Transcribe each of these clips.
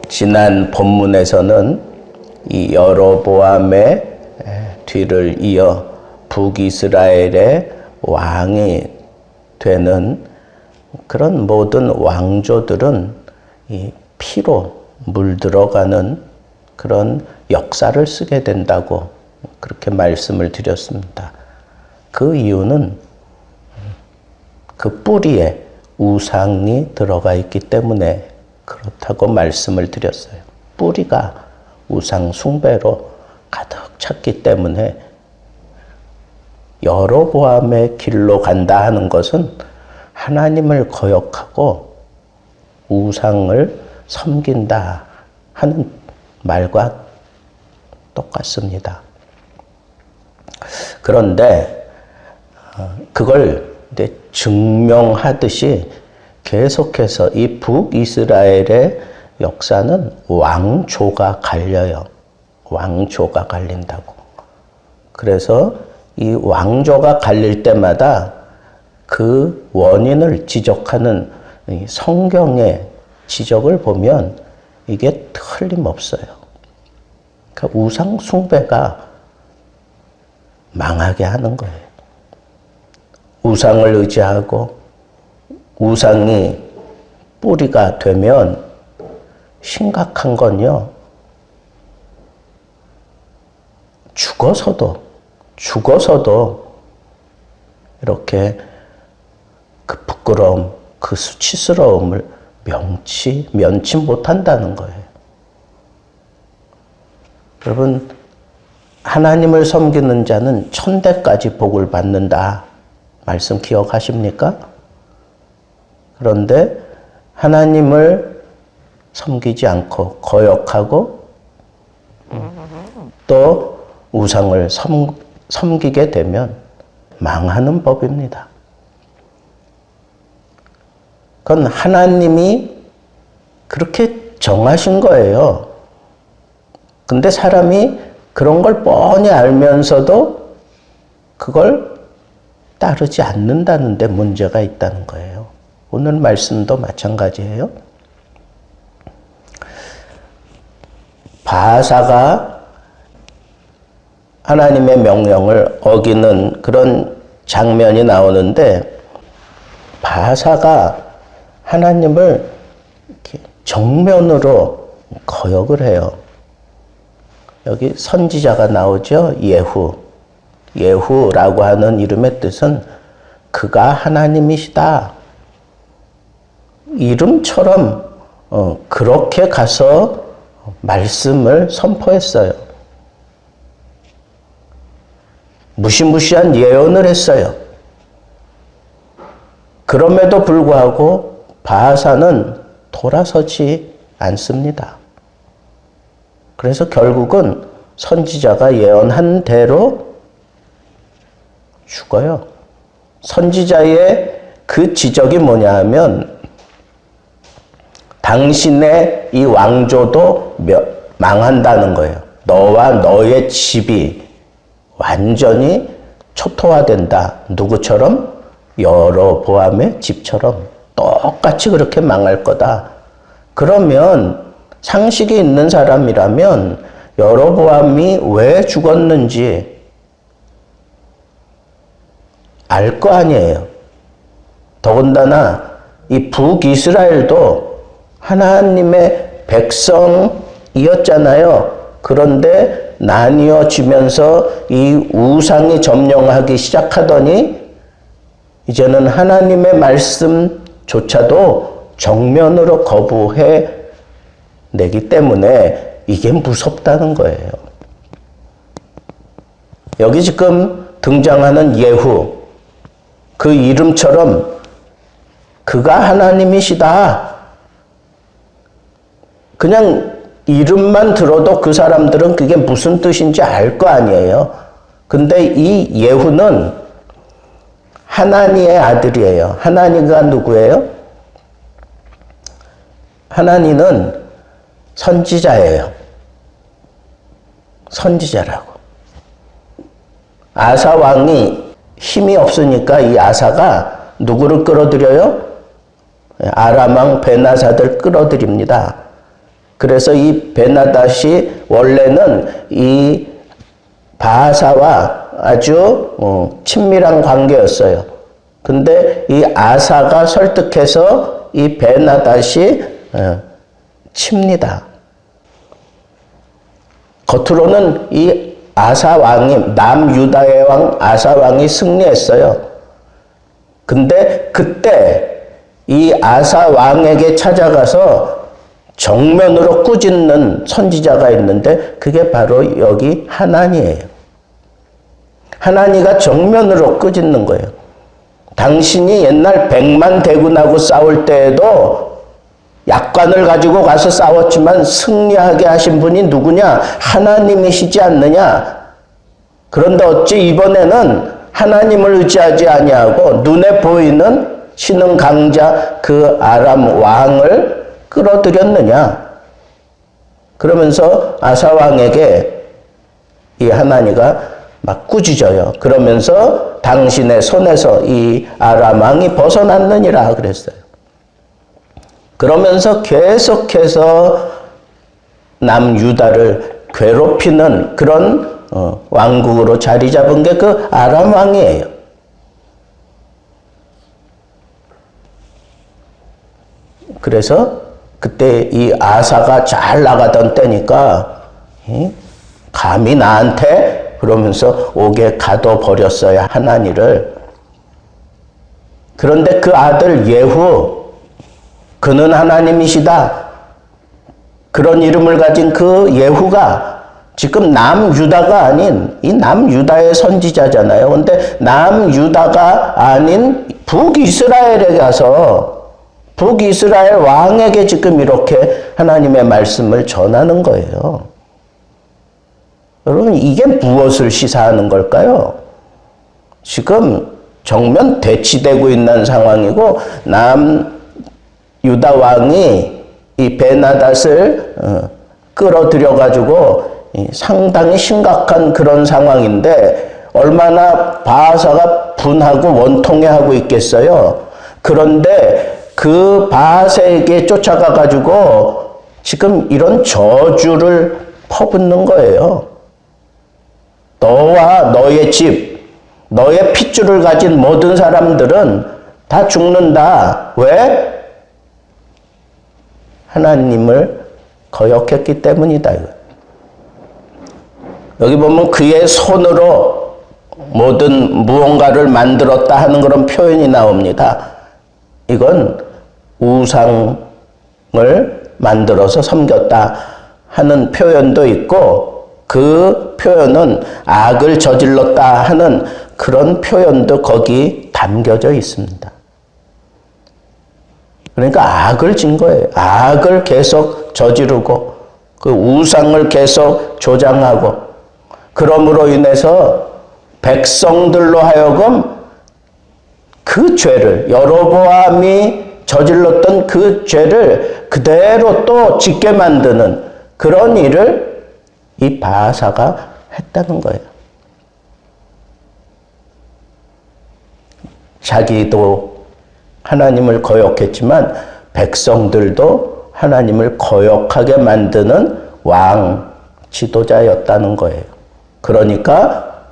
지난 본문에서는 이 여로보암의 뒤를 이어 북이스라엘의 왕이 되는 그런 모든 왕조들은 이 피로 물들어가는 그런 역사를 쓰게 된다고 그렇게 말씀을 드렸습니다. 그 이유는 그 뿌리에 우상이 들어가 있기 때문에 그렇다고 말씀을 드렸어요. 뿌리가 우상 숭배로 가득 찼기 때문에 여로보암의 길로 간다 하는 것은 하나님을 거역하고 우상을 섬긴다 하는 말과 똑같습니다. 그런데 그걸 증명하듯이 계속해서 이 북이스라엘의 역사는 왕조가 갈려요. 왕조가 갈린다고. 그래서 이 왕조가 갈릴 때마다 그 원인을 지적하는 성경의 지적을 보면 이게 틀림없어요. 그러니까 우상 숭배가 망하게 하는 거예요. 우상을 의지하고 우상이 뿌리가 되면 심각한 건요. 죽어서도 이렇게 그 부끄러움, 그 수치스러움을 면치 못한다는 거예요. 여러분, 하나님을 섬기는 자는 천대까지 복을 받는다. 말씀 기억하십니까? 그런데 하나님을 섬기지 않고 거역하고 또 우상을 섬기게 되면 망하는 법입니다. 그건 하나님이 그렇게 정하신 거예요. 근데 사람이 그런 걸 뻔히 알면서도 그걸 따르지 않는다는 데 문제가 있다는 거예요. 오늘 말씀도 마찬가지예요. 바사가 하나님의 명령을 어기는 그런 장면이 나오는데 바사가 하나님을 이렇게 정면으로 거역을 해요. 여기 선지자가 나오죠. 예후라고 하는 이름의 뜻은 그가 하나님이시다. 이름처럼 그렇게 가서 말씀을 선포했어요. 무시무시한 예언을 했어요. 그럼에도 불구하고 바하사는 돌아서지 않습니다. 그래서 결국은 선지자가 예언한 대로 죽어요. 선지자의 그 지적이 뭐냐 하면 당신의 이 왕조도 망한다는 거예요. 너와 너의 집이 완전히 초토화된다. 누구처럼? 여로보암의 집처럼 똑같이 그렇게 망할 거다. 그러면 상식이 있는 사람이라면 여로보암이 왜 죽었는지 알 거 아니에요. 더군다나 이 북이스라엘도 하나님의 백성이었잖아요. 그런데 나뉘어지면서 이 우상이 점령하기 시작하더니 이제는 하나님의 말씀조차도 정면으로 거부해 내기 때문에 이게 무섭다는 거예요. 여기 지금 등장하는 예후, 그 이름처럼 그가 하나님이시다. 그냥 이름만 들어도 그 사람들은 그게 무슨 뜻인지 알 거 아니에요. 근데 이 예후는 하나니의 아들이에요. 하나니가 누구예요? 하나니는 선지자예요. 선지자라고. 아사 왕이 힘이 없으니까 이 아사가 누구를 끌어들여요? 아람 왕 베나사들 끌어들입니다. 그래서 이 베나닷이 원래는 이 바하사와 아주 친밀한 관계였어요. 근데 이 아사가 설득해서 이 베나닷이 칩니다. 겉으로는 이 아사 왕이, 남유다의 왕 아사 왕이 승리했어요. 근데 그때 이 아사 왕에게 찾아가서 정면으로 꾸짖는 선지자가 있는데 그게 바로 여기 하나니예요. 하나니가 정면으로 꾸짖는 거예요. 당신이 옛날 100만 대군하고 싸울 때에도 약관을 가지고 가서 싸웠지만 승리하게 하신 분이 누구냐? 하나님이시지 않느냐? 그런데 어찌 이번에는 하나님을 의지하지 아니하고 눈에 보이는 신흥 강자 그 아람 왕을 끌어들였느냐? 그러면서 아사 왕에게 이 하나니가 막 꾸짖어요. 그러면서 당신의 손에서 이 아람 왕이 벗어났느니라 그랬어요. 그러면서 계속해서 남유다를 괴롭히는 그런 왕국으로 자리 잡은 게 그 아람 왕이에요. 그래서 그때 이 아사가 잘 나가던 때니까 감히 나한테 그러면서 옥에 가둬버렸어요, 하나니를. 그런데 그 아들 예후, 그는 하나님이시다. 그런 이름을 가진 그 예후가 지금 남유다가 아닌 이 남유다의 선지자잖아요. 근데 남유다가 아닌 북이스라엘에 가서 북이스라엘 왕에게 지금 이렇게 하나님의 말씀을 전하는 거예요. 여러분, 이게 무엇을 시사하는 걸까요? 지금 정면 대치되고 있는 상황이고 남유다 왕이 이 베나닷을 끌어들여가지고 상당히 심각한 그런 상황인데 얼마나 바하사가 분하고 원통해하고 있겠어요. 그런데 그 바하사에게 쫓아가가지고 지금 이런 저주를 퍼붓는 거예요. 너와 너의 집, 너의 핏줄을 가진 모든 사람들은 다 죽는다. 왜? 하나님을 거역했기 때문이다. 여기 보면 그의 손으로 모든 무언가를 만들었다 하는 그런 표현이 나옵니다. 이건 우상을 만들어서 섬겼다 하는 표현도 있고 그 표현은 악을 저질렀다 하는 그런 표현도 거기 담겨져 있습니다. 그러니까 악을 진 거예요. 악을 계속 저지르고 그 우상을 계속 조장하고 그러므로 인해서 백성들로 하여금 그 죄를 여로보암이 저질렀던 그 죄를 그대로 또 짓게 만드는 그런 일을 이 바하사가 했다는 거예요. 자기도 하나님을 거역했지만 백성들도 하나님을 거역하게 만드는 왕 지도자였다는 거예요. 그러니까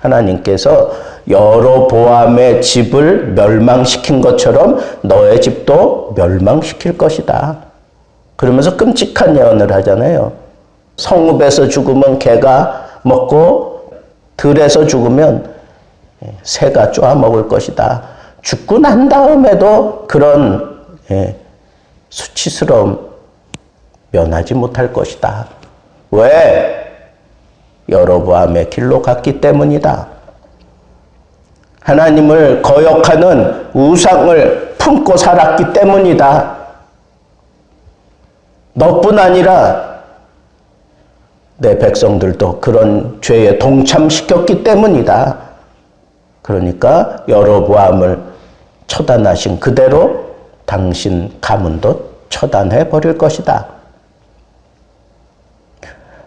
하나님께서 여로보암의 집을 멸망시킨 것처럼 너의 집도 멸망시킬 것이다. 그러면서 끔찍한 예언을 하잖아요. 성읍에서 죽으면 개가 먹고 들에서 죽으면 새가 쪼아먹을 것이다. 죽고 난 다음에도 그런 수치스러움 면하지 못할 것이다. 왜? 여로보암의 길로 갔기 때문이다. 하나님을 거역하는 우상을 품고 살았기 때문이다. 너뿐 아니라 내 백성들도 그런 죄에 동참시켰기 때문이다. 그러니까 여로보암을 처단하신 그대로 당신 가문도 처단해 버릴 것이다.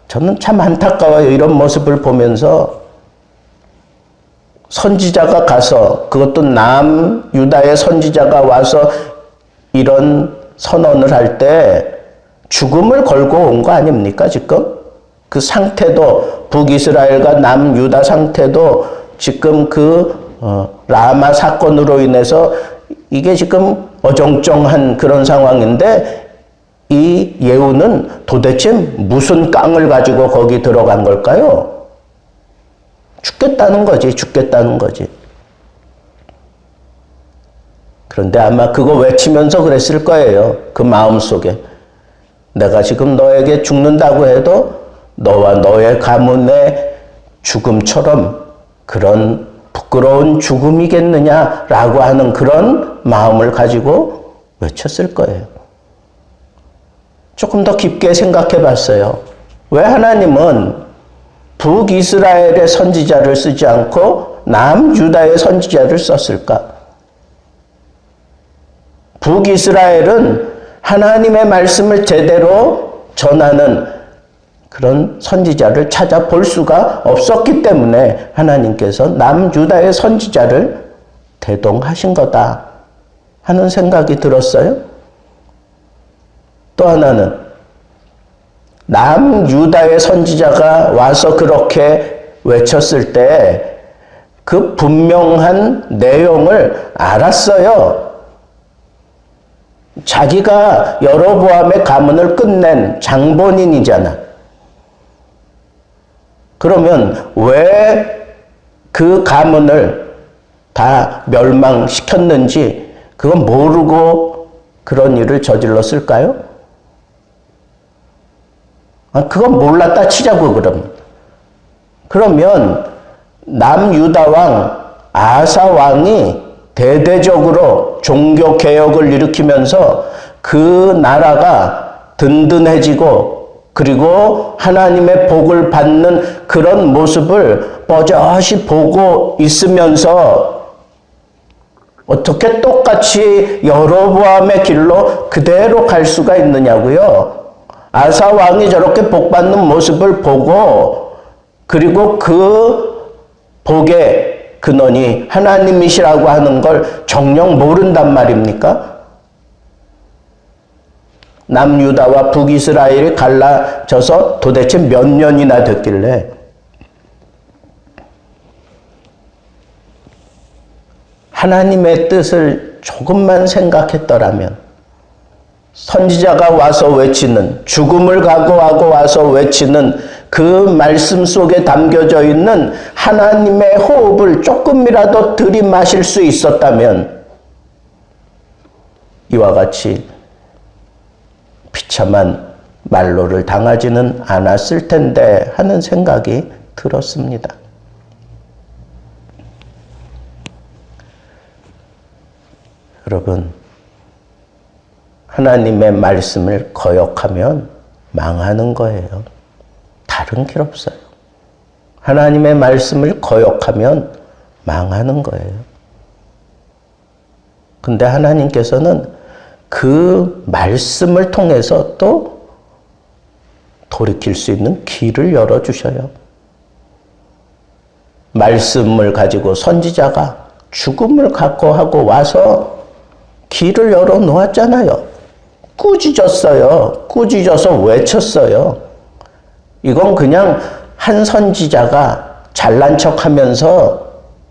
저는 참 안타까워요. 이런 모습을 보면서 선지자가 가서 그것도 남유다의 선지자가 와서 이런 선언을 할 때 죽음을 걸고 온 거 아닙니까, 지금? 그 상태도, 북이스라엘과 남유다 상태도 지금 라마 사건으로 인해서 이게 지금 어정쩡한 그런 상황인데, 이 예후는 도대체 무슨 깡을 가지고 거기 들어간 걸까요? 죽겠다는 거지. 그런데 아마 그거 외치면서 그랬을 거예요. 그 마음속에. 내가 지금 너에게 죽는다고 해도 너와 너의 가문의 죽음처럼 그런 부끄러운 죽음이겠느냐라고 하는 그런 마음을 가지고 외쳤을 거예요. 조금 더 깊게 생각해 봤어요. 왜 하나님은 북이스라엘의 선지자를 쓰지 않고 남유다의 선지자를 썼을까? 북이스라엘은 하나님의 말씀을 제대로 전하는 그런 선지자를 찾아볼 수가 없었기 때문에 하나님께서 남유다의 선지자를 대동하신 거다 하는 생각이 들었어요. 또 하나는 남유다의 선지자가 와서 그렇게 외쳤을 때 그 분명한 내용을 알았어요. 자기가 여로보암의 가문을 끝낸 장본인이잖아. 그러면 왜 그 가문을 다 멸망시켰는지 그건 모르고 그런 일을 저질렀을까요? 그건 몰랐다 치자고 그럼. 그러면 남유다 왕 아사 왕이 대대적으로 종교 개혁을 일으키면서 그 나라가 든든해지고 그리고 하나님의 복을 받는 그런 모습을 뻐젓이 보고 있으면서 어떻게 똑같이 여로보암의 길로 그대로 갈 수가 있느냐고요. 아사 왕이 저렇게 복 받는 모습을 보고 그리고 그 복의 근원이 하나님이시라고 하는 걸 정녕 모른단 말입니까? 남유다와 북이스라엘이 갈라져서 도대체 몇 년이나 됐길래 하나님의 뜻을 조금만 생각했더라면 선지자가 와서 외치는 죽음을 각오하고 와서 외치는 그 말씀 속에 담겨져 있는 하나님의 호흡을 조금이라도 들이마실 수 있었다면 이와 같이 비참한 말로를 당하지는 않았을 텐데 하는 생각이 들었습니다. 여러분, 하나님의 말씀을 거역하면 망하는 거예요. 다른 길 없어요. 하나님의 말씀을 거역하면 망하는 거예요. 근데 하나님께서는 그 말씀을 통해서 또 돌이킬 수 있는 길을 열어주셔요. 말씀을 가지고 선지자가 죽음을 각오하고 와서 길을 열어놓았잖아요. 꾸짖었어요. 꾸짖어서 외쳤어요. 이건 그냥 한 선지자가 잘난 척하면서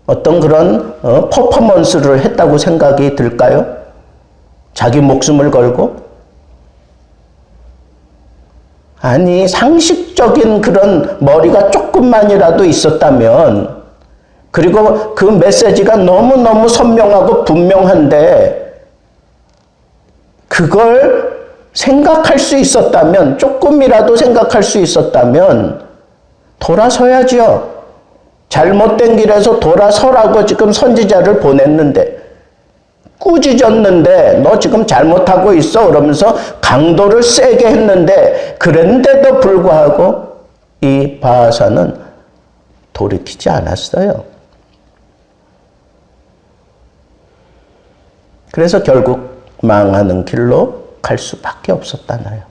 어떤 그런 퍼포먼스를 했다고 생각이 들까요? 자기 목숨을 걸고? 아니, 상식적인 그런 머리가 조금만이라도 있었다면, 그리고 그 메시지가 너무너무 선명하고 분명한데 그걸 생각할 수 있었다면, 조금이라도 생각할 수 있었다면 돌아서야죠. 잘못된 길에서 돌아서라고 지금 선지자를 보냈는데, 꾸짖었는데 너 지금 잘못하고 있어 그러면서 강도를 세게 했는데, 그랬는데도 불구하고 이 바하사는 돌이키지 않았어요. 그래서 결국 망하는 길로 갈 수밖에 없었잖아요.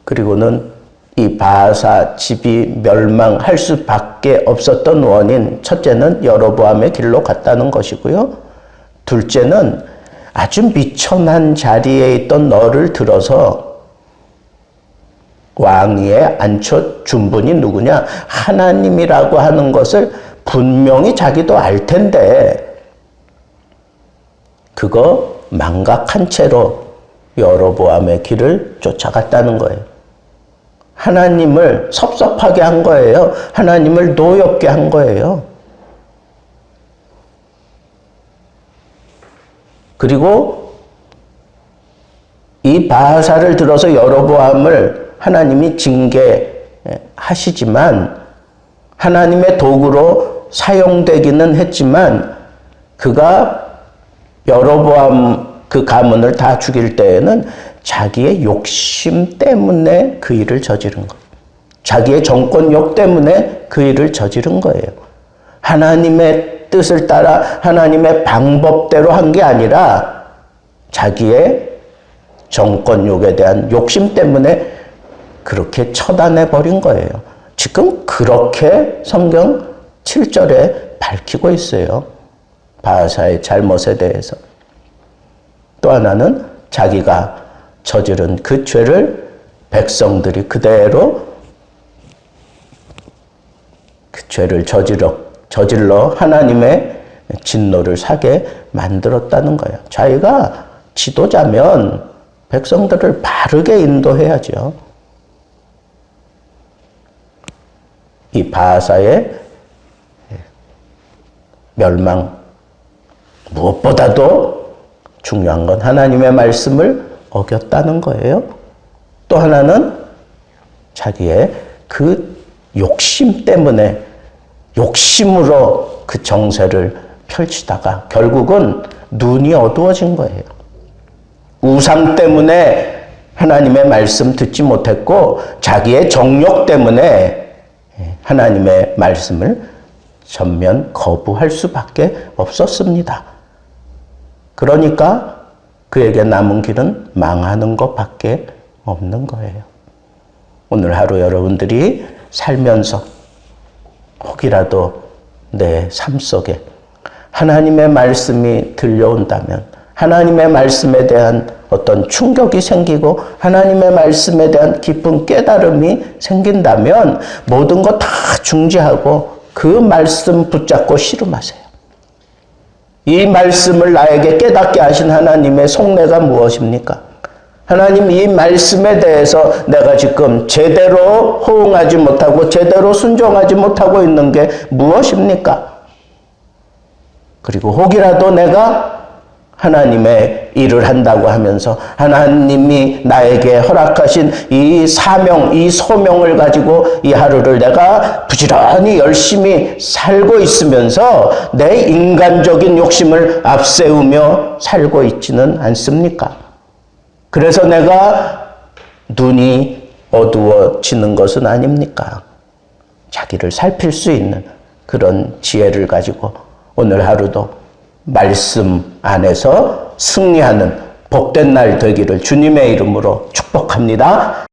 그리고는 이 바하사 집이 멸망할 수밖에 없었던 원인, 첫째는 여로보암의 길로 갔다는 것이고요. 둘째는 아주 미천한 자리에 있던 너를 들어서 왕위에 앉혀준 분이 누구냐? 하나님이라고 하는 것을 분명히 자기도 알 텐데 그거 망각한 채로 여로보암의 길을 쫓아갔다는 거예요. 하나님을 섭섭하게 한 거예요. 하나님을 노엽게 한 거예요. 그리고 이 바하사를 들어서 여로보암을 하나님이 징계하시지만 하나님의 도구로 사용되기는 했지만 그가 여로보암 그 가문을 다 죽일 때에는 자기의 욕심 때문에 그 일을 저지른 거예요. 자기의 정권욕 때문에 그 일을 저지른 거예요. 하나님의 뜻을 따라 하나님의 방법대로 한 게 아니라 자기의 정권욕에 대한 욕심 때문에 그렇게 처단해버린 거예요. 지금 그렇게 성경 7절에 밝히고 있어요. 바하사의 잘못에 대해서. 또 하나는 자기가 저지른 그 죄를 백성들이 그대로 그 죄를 저질러 하나님의 진노를 사게 만들었다는 거예요. 자기가 지도자면 백성들을 바르게 인도해야죠. 이 바하사의 멸망, 무엇보다도 중요한 건 하나님의 말씀을 어겼다는 거예요. 또 하나는 자기의 그 욕심 때문에 욕심으로 그 정세를 펼치다가 결국은 눈이 어두워진 거예요. 우상 때문에 하나님의 말씀 듣지 못했고 자기의 정욕 때문에 하나님의 말씀을 전면 거부할 수밖에 없었습니다. 그러니까 그에게 남은 길은 망하는 것밖에 없는 거예요. 오늘 하루 여러분들이 살면서 혹이라도 내 삶 속에 하나님의 말씀이 들려온다면 하나님의 말씀에 대한 어떤 충격이 생기고 하나님의 말씀에 대한 깊은 깨달음이 생긴다면 모든 거 다 중지하고 그 말씀 붙잡고 씨름하세요. 이 말씀을 나에게 깨닫게 하신 하나님의 속내가 무엇입니까? 하나님 이 말씀에 대해서 내가 지금 제대로 호응하지 못하고 제대로 순종하지 못하고 있는 게 무엇입니까? 그리고 혹이라도 내가 하나님의 일을 한다고 하면서 하나님이 나에게 허락하신 이 사명, 이 소명을 가지고 이 하루를 내가 부지런히 열심히 살고 있으면서 내 인간적인 욕심을 앞세우며 살고 있지는 않습니까? 그래서 내가 눈이 어두워지는 것은 아닙니까? 자기를 살필 수 있는 그런 지혜를 가지고 오늘 하루도 말씀 안에서 승리하는 복된 날 되기를 주님의 이름으로 축복합니다.